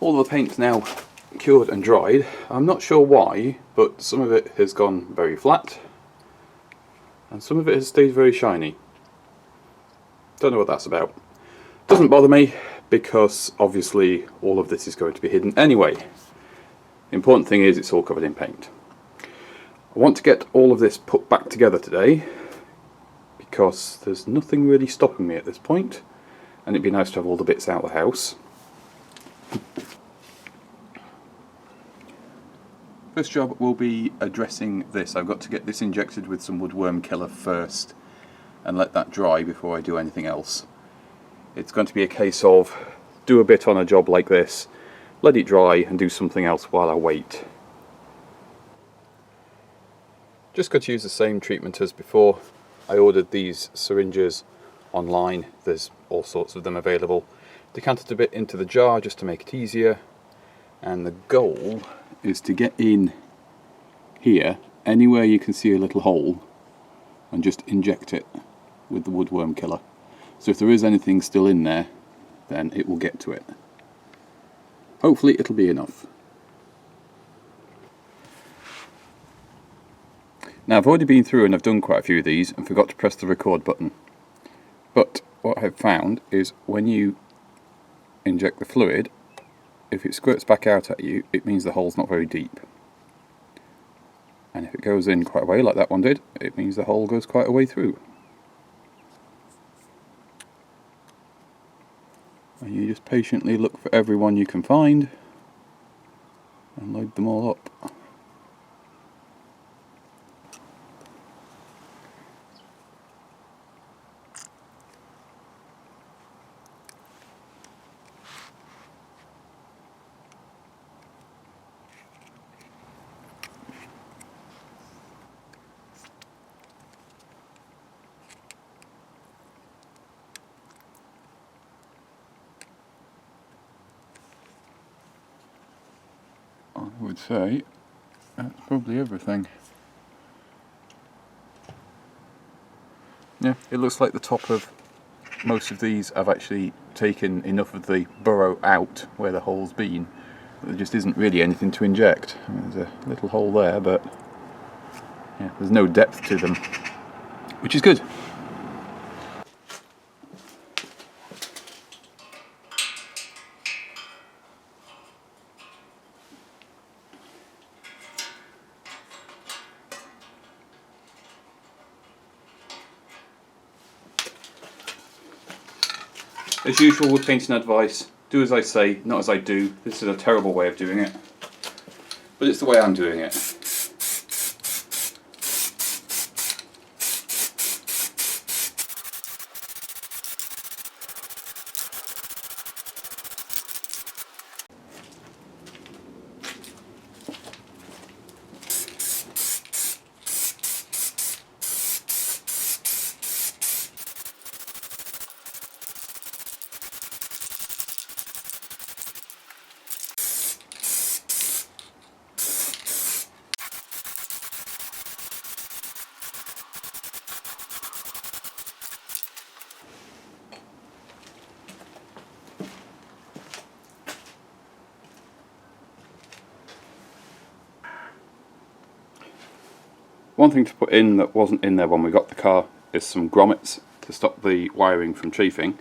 All the paint's now cured and dried. I'm not sure why, but some of it has gone very flat and some of it has stayed very shiny. Don't know what that's about. Doesn't bother me because obviously all of this is going to be hidden anyway. The important thing is it's all covered in paint. I want to get all of this put back together today because there's nothing really stopping me at this point, and it'd be nice to have all the bits out of the house. First job will be addressing this. I've got to get this injected with some woodworm killer first and let that dry before I do anything else. It's going to be a case of do a bit on a job like this, let it dry and do something else while I wait. Just got to use the same treatment as before. I ordered these syringes online, there's all sorts of them available. Decanted a bit into the jar just to make it easier, and the goal is to get in here, anywhere you can see a little hole, and just inject it with the woodworm killer. So if there is anything still in there, then it will get to it. Hopefully it'll be enough. Now I've already been through and I've done quite a few of these and forgot to press the record button. But what I've found is when you inject the fluid, if it squirts back out at you, it means the hole's not very deep. And if it goes in quite a way, like that one did, it means the hole goes quite a way through. And you just patiently look for every one you can find and load them all up. I would say that's probably everything. Yeah, it looks like the top of most of these I've actually taken enough of the burrow out where the hole's been. There just isn't really anything to inject. I mean, there's a little hole there, but yeah, there's no depth to them, which is good. As usual with painting advice, do as I say, not as I do. This is a terrible way of doing it, but it's the way I'm doing it. One thing to put in that wasn't in there when we got the car is some grommets to stop the wiring from chafing,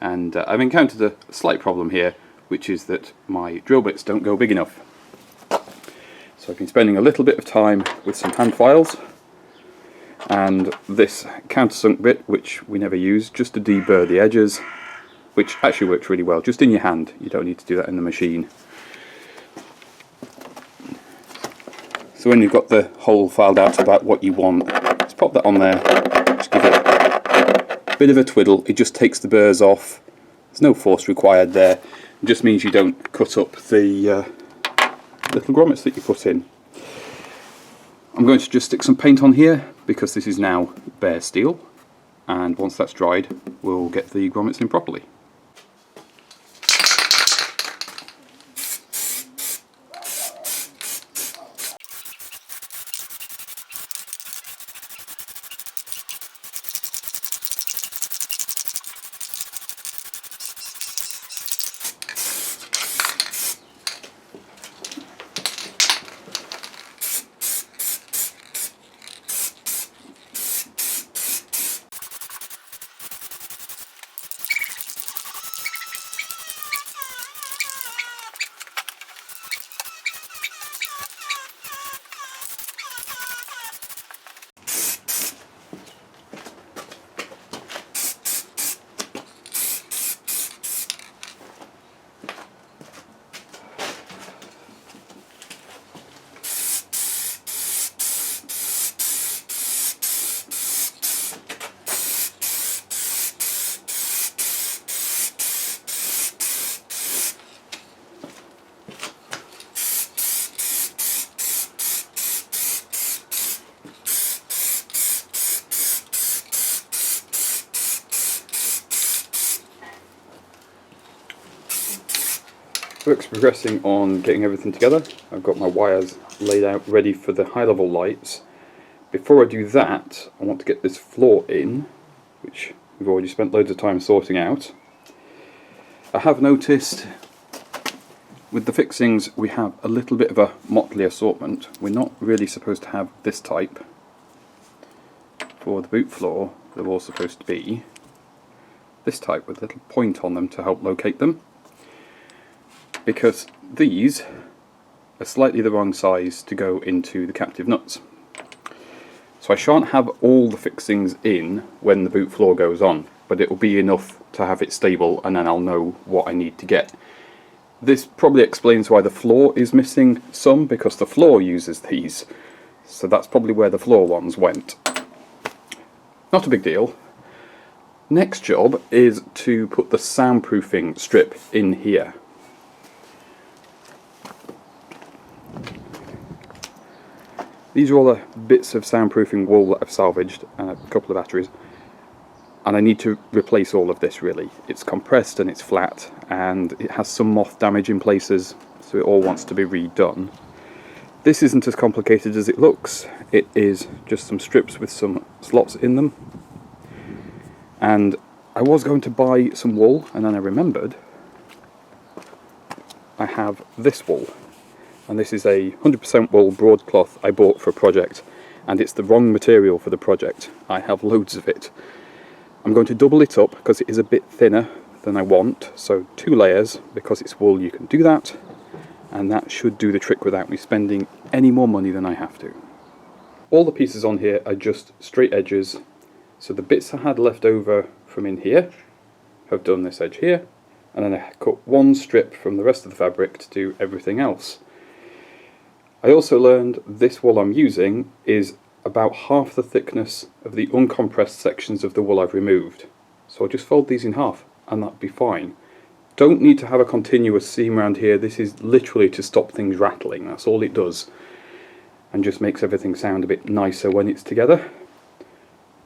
and I've encountered a slight problem here, which is that my drill bits don't go big enough. So I've been spending a little bit of time with some hand files and this countersunk bit, which we never use, just to deburr the edges, which actually works really well just in your hand. You don't need to do that in the machine. So when you've got the hole filed out about what you want, just pop that on there, just give it a bit of a twiddle. It just takes the burrs off. There's no force required there. It just means you don't cut up the little grommets that you put in. I'm going to just stick some paint on here because this is now bare steel, and once that's dried we'll get the grommets in properly. Work's progressing on getting everything together. I've got my wires laid out ready for the high level lights. Before I do that, I want to get this floor in, which we've already spent loads of time sorting out. I have noticed with the fixings we have a little bit of a motley assortment. We're not really supposed to have this type for the boot floor. They're all supposed to be this type with a little point on them to help locate them, because these are slightly the wrong size to go into the captive nuts. So I shan't have all the fixings in when the boot floor goes on, but it will be enough to have it stable, and then I'll know what I need to get. This probably explains why the floor is missing some, because the floor uses these. So that's probably where the floor ones went. Not a big deal. Next job is to put the soundproofing strip in here. These are all the bits of soundproofing wool that I've salvaged, and a couple of batteries. And I need to replace all of this really. It's compressed and it's flat, and it has some moth damage in places, so it all wants to be redone. This isn't as complicated as it looks. It is just some strips with some slots in them. And I was going to buy some wool, and then I remembered I have this wool. And this is a 100% wool broadcloth I bought for a project, and it's the wrong material for the project. I have loads of it. I'm going to double it up because it is a bit thinner than I want, so 2 layers. Because it's wool you can do that, and that should do the trick without me spending any more money than I have to. All the pieces on here are just straight edges, so the bits I had left over from in here have done this edge here, and then I cut one strip from the rest of the fabric to do everything else. I also learned this wool I'm using is about half the thickness of the uncompressed sections of the wool I've removed. So I'll just fold these in half and that'll be fine. Don't need to have a continuous seam around here. This is literally to stop things rattling. That's all it does, and just makes everything sound a bit nicer when it's together.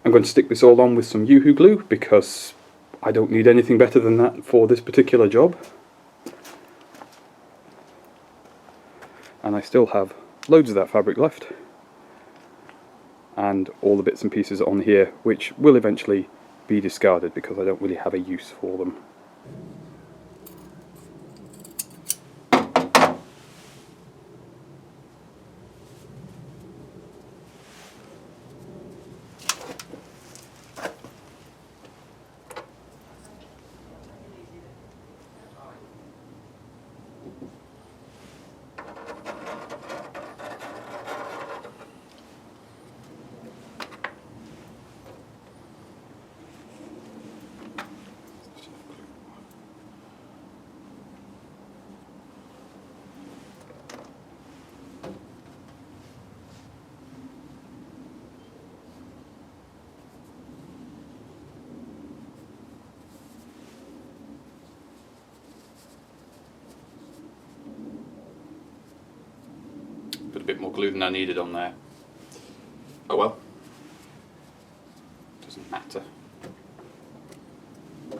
I'm going to stick this all on with some Yoo-hoo glue because I don't need anything better than that for this particular job. And I still have loads of that fabric left, and all the bits and pieces on here which will eventually be discarded because I don't really have a use for them. Put a bit more glue than I needed on there. Oh well, doesn't matter. Where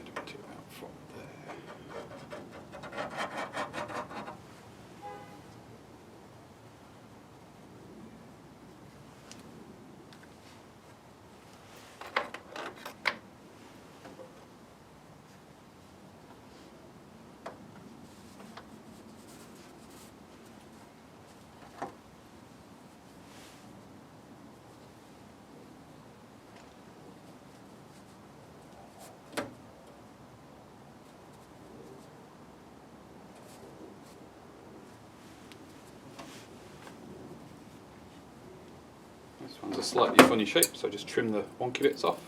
do we do that from there? This one's a slightly funny shape, so I just trim the wonky bits off.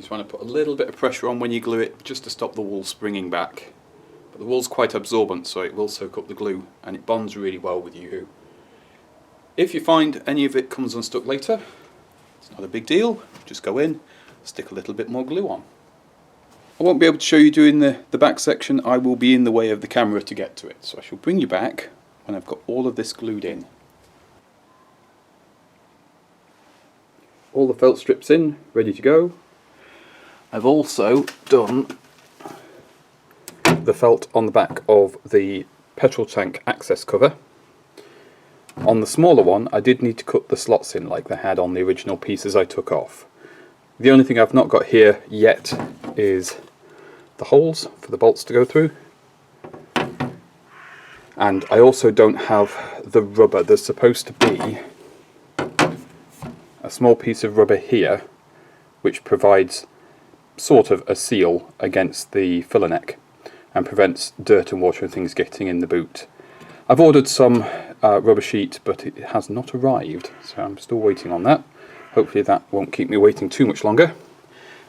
just want to put a little bit of pressure on when you glue it, just to stop the wool springing back. But the wool's quite absorbent, so it will soak up the glue, and it bonds really well with Yoo-hoo. If you find any of it comes unstuck later, it's not a big deal. Just go in, stick a little bit more glue on. I won't be able to show you doing the back section. I will be in the way of the camera to get to it, so I shall bring you back when I've got all of this glued in. All the felt strips in, ready to go. I've also done the felt on the back of the petrol tank access cover. On the smaller one, I did need to cut the slots in like they had on the original pieces I took off. The only thing I've not got here yet is the holes for the bolts to go through. And I also don't have the rubber. There's supposed to be a small piece of rubber here which provides sort of a seal against the filler neck and prevents dirt and water and things getting in the boot. I've ordered some rubber sheet, but it has not arrived, so I'm still waiting on that. Hopefully that won't keep me waiting too much longer.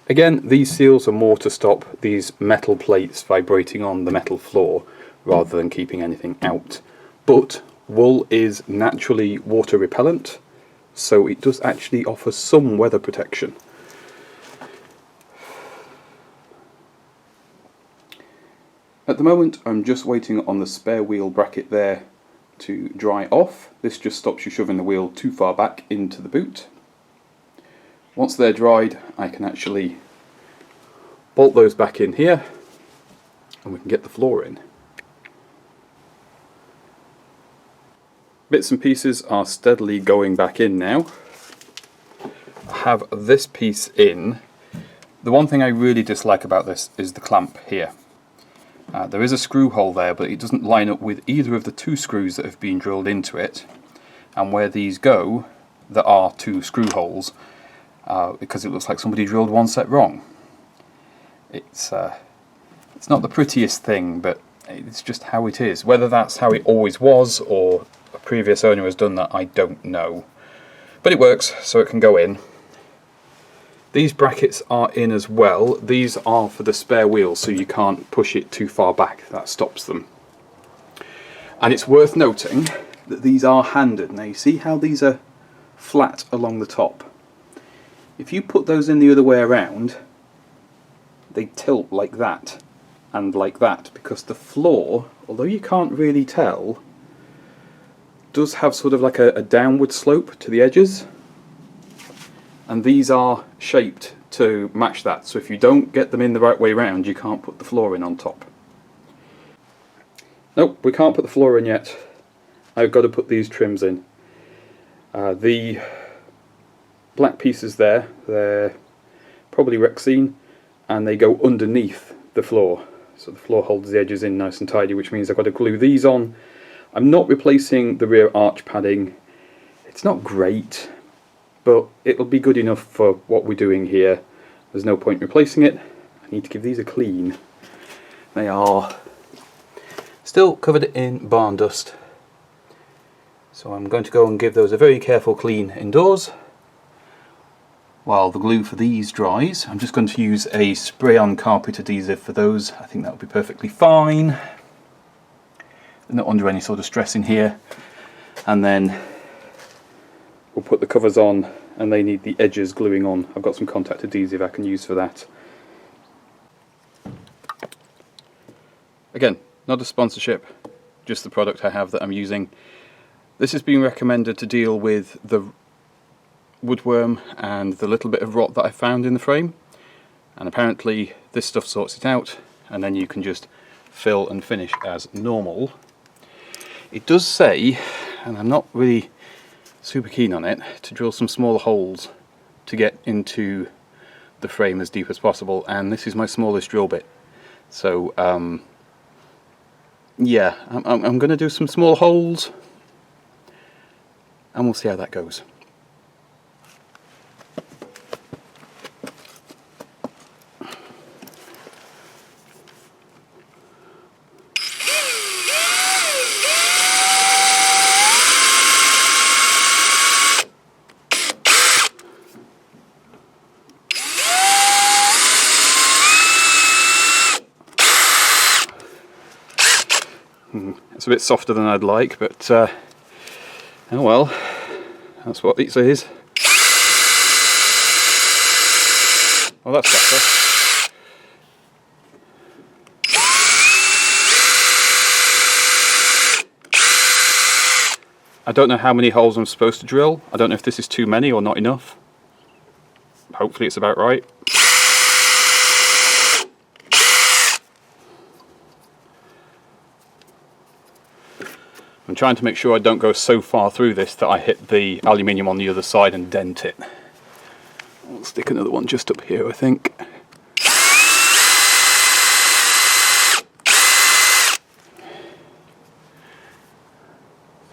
Again, these seals are more to stop these metal plates vibrating on the metal floor rather than keeping anything out. But wool is naturally water repellent, so it does actually offer some weather protection. At the moment I'm just waiting on the spare wheel bracket there to dry off. This just stops you shoving the wheel too far back into the boot. Once they're dried, I can actually bolt those back in here and we can get the floor in. Bits and pieces are steadily going back in now. I have this piece in. The one thing I really dislike about this is the clamp here. There is a screw hole there, but it doesn't line up with either of the two screws that have been drilled into it. And where these go, there are two screw holes, because it looks like somebody drilled one set wrong. It's not the prettiest thing, but it's just how it is. Whether that's how it always was, or a previous owner has done that, I don't know. But it works, so it can go in. These brackets are in as well. These are for the spare wheel, so you can't push it too far back. That stops them. And it's worth noting that these are handed. Now you see how these are flat along the top? If you put those in the other way around, they tilt like that and like that, because the floor, although you can't really tell, does have sort of like a downward slope to the edges. And these are shaped to match that, so if you don't get them in the right way round, you can't put the floor in on top. Nope, we can't put the floor in yet. I've got to put these trims in. The black pieces there, they're probably Rexine, and they go underneath the floor, so the floor holds the edges in nice and tidy, which means I've got to glue these on. I'm not replacing the rear arch padding. It's not great, but it'll be good enough for what we're doing here. There's no point replacing it. I need to give these a clean. They are still covered in barn dust, so I'm going to go and give those a very careful clean indoors. While the glue for these dries, I'm just going to use a spray-on carpet adhesive for those. I think that will be perfectly fine. They're not under any sort of stress in here. And then we'll put the covers on, and they need the edges gluing on. I've got some contact adhesive I can use for that. Again, not a sponsorship, just the product I have that I'm using. This has been recommended to deal with the woodworm and the little bit of rot that I found in the frame, and apparently this stuff sorts it out, and then you can just fill and finish as normal. It does say, and I'm not really super keen on it, to drill some smaller holes to get into the frame as deep as possible, and this is my smallest drill bit, so yeah, I'm going to do some small holes and we'll see how that goes. It's a bit softer than I'd like, but oh well, that's what it is. Oh, that's better. I don't know how many holes I'm supposed to drill. I don't know if this is too many or not enough. Hopefully it's about right. I'm trying to make sure I don't go so far through this that I hit the aluminium on the other side and dent it. I'll stick another one just up here, I think.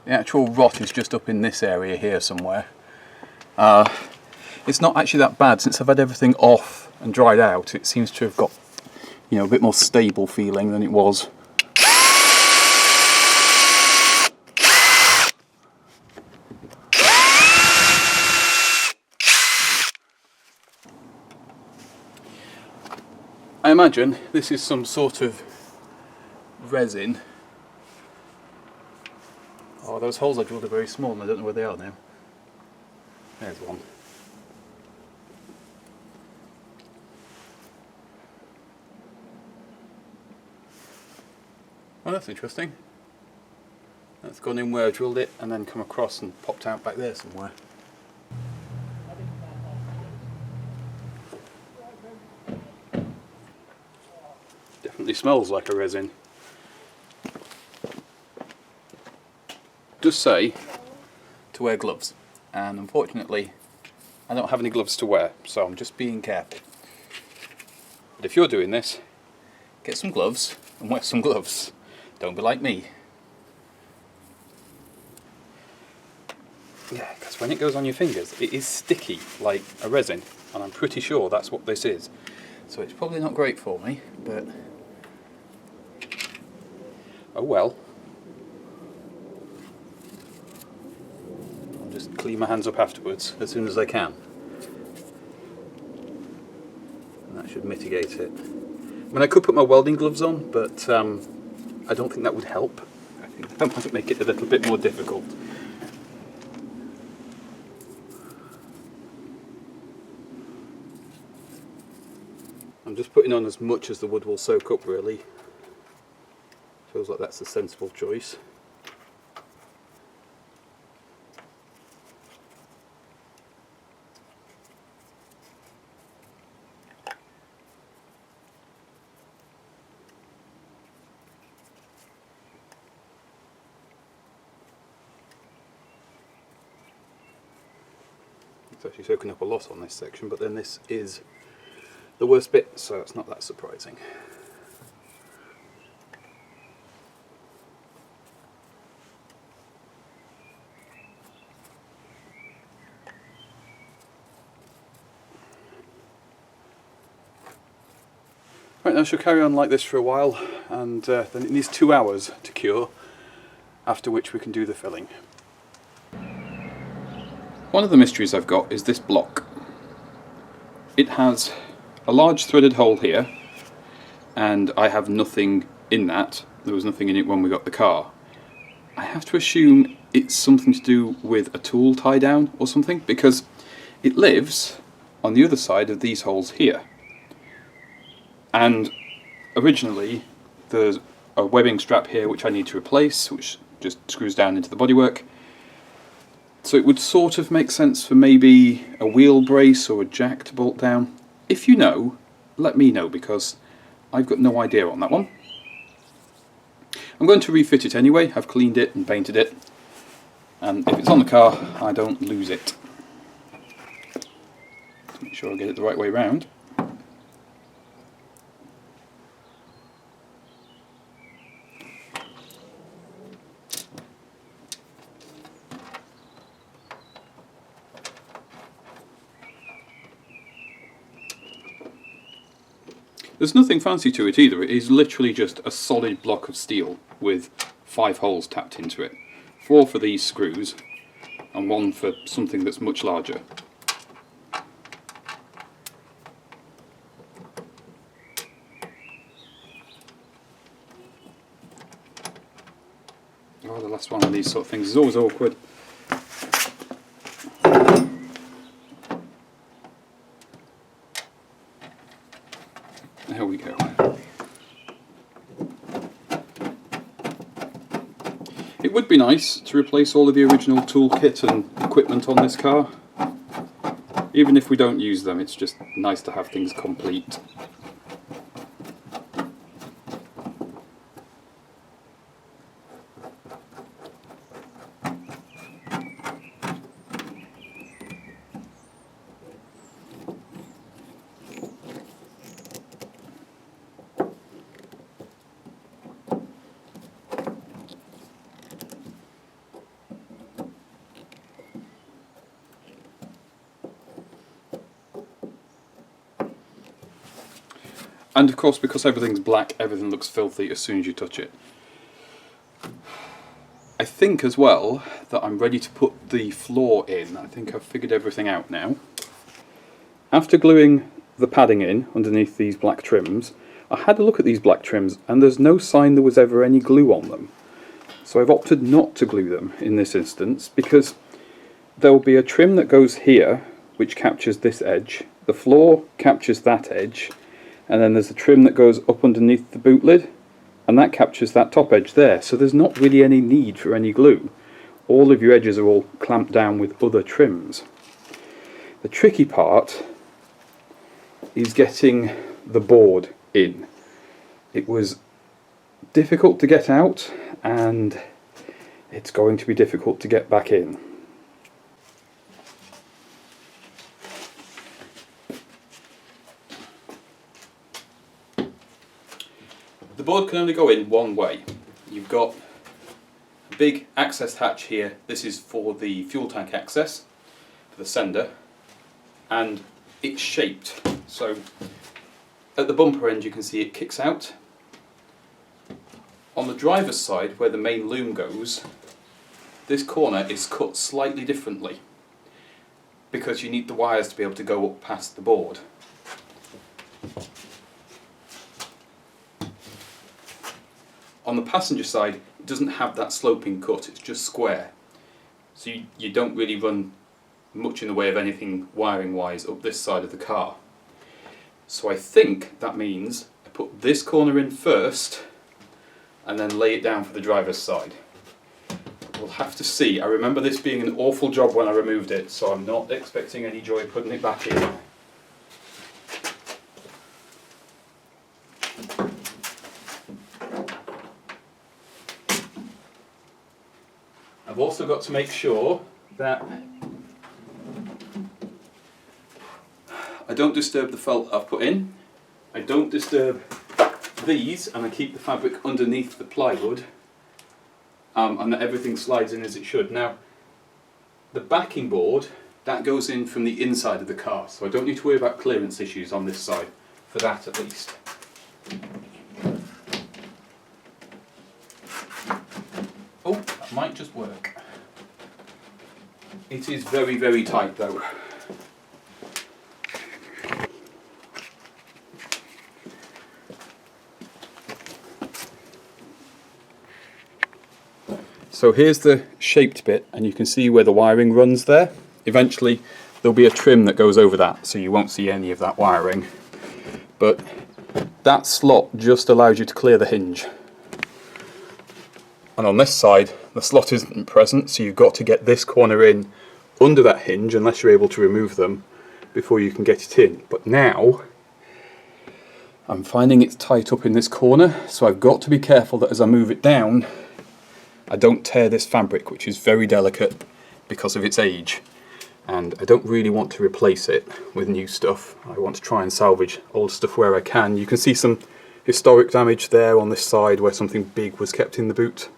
The actual rot is just up in this area here somewhere. It's not actually that bad since I've had everything off and dried out. It seems to have got, you know, a bit more stable feeling than it was. I imagine this is some sort of resin. Oh, those holes I drilled are very small and I don't know where they are now. There's one. Oh, that's interesting. That's gone in where I drilled it and then come across and popped out back there somewhere. Definitely smells like a resin. Does say to wear gloves, and unfortunately I don't have any gloves to wear, so I'm just being careful. But if you're doing this, get some gloves and wear some gloves. Don't be like me. Yeah, because when it goes on your fingers, it is sticky like a resin, and I'm pretty sure that's what this is. So it's probably not great for me, but oh well. I'll just clean my hands up afterwards as soon as I can. And that should mitigate it. I mean, I could put my welding gloves on, but I don't think that would help. I think that might make it a little bit more difficult. I'm just putting on as much as the wood will soak up, really. Feels like that's a sensible choice. It's actually soaking up a lot on this section, but then this is the worst bit, so it's not that surprising. Right, now I shall carry on like this for a while, and then it needs 2 hours to cure, after which we can do the filling. One of the mysteries I've got is this block. It has a large threaded hole here, and I have nothing in that. There was nothing in it when we got the car. I have to assume it's something to do with a tool tie down or something, because it lives on the other side of these holes here. And originally there's a webbing strap here which I need to replace, which just screws down into the bodywork. So it would sort of make sense for maybe a wheel brace or a jack to bolt down. If you know, let me know, because I've got no idea on that one. I'm going to refit it anyway. I've cleaned it and painted it, and if it's on the car I don't lose it. Make sure I get it the right way round. There's nothing fancy to it either. It is literally just a solid block of steel with 5 holes tapped into it. 4 for these screws and 1 for something that's much larger. that's one of these sort of things. It's always awkward. There we go. It would be nice to replace all of the original toolkit and equipment on this car. Even if we don't use them, it's just nice to have things complete. And of course, because everything's black, everything looks filthy as soon as you touch it. I think as well that I'm ready to put the floor in. I think I've figured everything out now. After gluing the padding in underneath these black trims, I had a look at these black trims and there's no sign there was ever any glue on them. So I've opted not to glue them in this instance because there will be a trim that goes here which captures this edge, the floor captures that edge, and then there's a trim that goes up underneath the boot lid and that captures that top edge there. So there's not really any need for any glue. All of your edges are all clamped down with other trims. The tricky part is getting the board in. It was difficult to get out and it's going to be difficult to get back in. The board can only go in one way. You've got a big access hatch here. This is for the fuel tank access, for the sender, and it's shaped. So at the bumper end you can see it kicks out. On the driver's side, where the main loom goes, this corner is cut slightly differently because you need the wires to be able to go up past the board. On the passenger side, it doesn't have that sloping cut, it's just square. So you don't really run much in the way of anything wiring wise up this side of the car. So I think that means I put this corner in first and then lay it down for the driver's side. We'll have to see. I remember this being an awful job when I removed it, so I'm not expecting any joy putting it back in. I've also got to make sure that I don't disturb the felt I've put in, I don't disturb these, and I keep the fabric underneath the plywood, and that everything slides in as it should. Now, the backing board, that goes in from the inside of the car, so I don't need to worry about clearance issues on this side, for that at least. Oh, that might just work. It is very, very tight though. So here's the shaped bit, and you can see where the wiring runs there. Eventually there'll be a trim that goes over that, so you won't see any of that wiring. But that slot just allows you to clear the hinge. And on this side, the slot isn't present, so you've got to get this corner in under that hinge, unless you're able to remove them, before you can get it in. But now, I'm finding it's tight up in this corner, so I've got to be careful that as I move it down, I don't tear this fabric, which is very delicate because of its age. And I don't really want to replace it with new stuff. I want to try and salvage old stuff where I can. You can see some historic damage there on this side where something big was kept in the boot.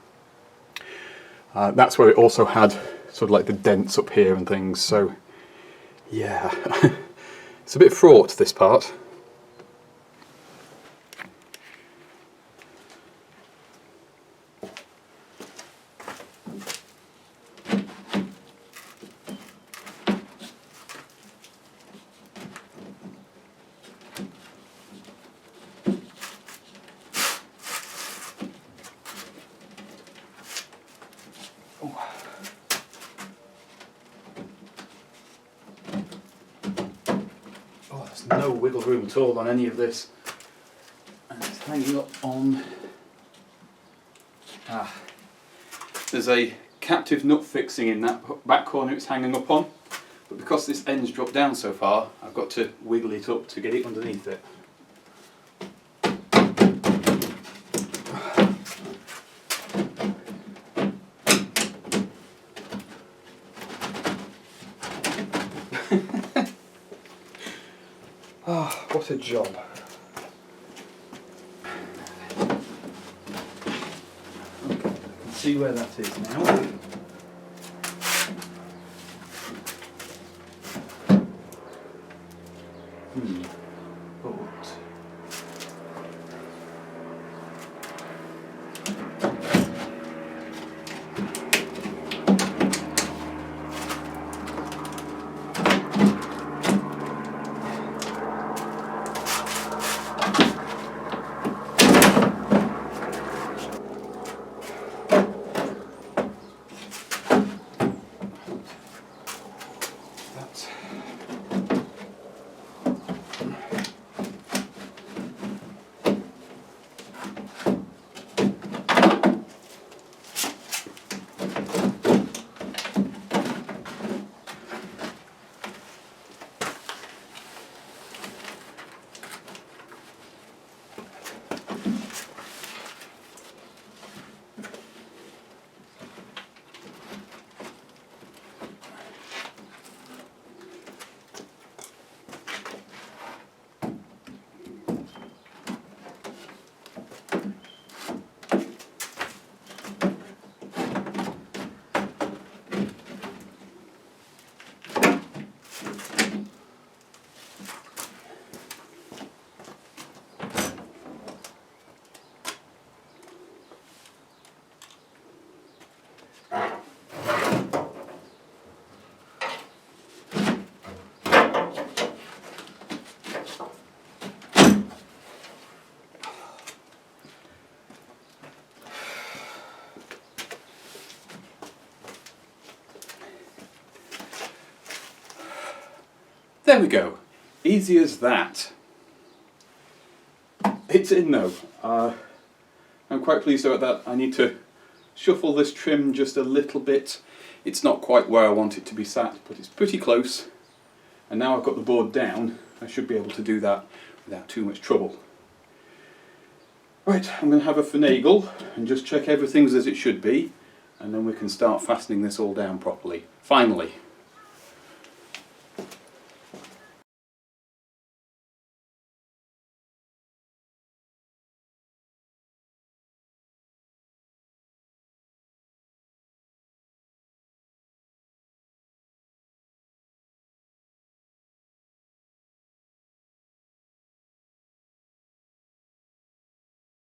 That's where it also had sort of like the dents up here and things, so yeah, it's a bit fraught, this part. There's no wiggle room at all on any of this. And it's hanging up on... There's a captive nut fixing in that back corner it's hanging up on. But because this end's dropped down so far, I've got to wiggle it up to get it underneath it. Ah, what a job. Okay, I can see where that is now. There we go. Easy as that. It's in though. I'm quite pleased about that. I need to shuffle this trim just a little bit. It's not quite where I want it to be sat, but it's pretty close. And now I've got the board down, I should be able to do that without too much trouble. Right, I'm going to have a finagle and just check everything's as it should be, and then we can start fastening this all down properly. Finally.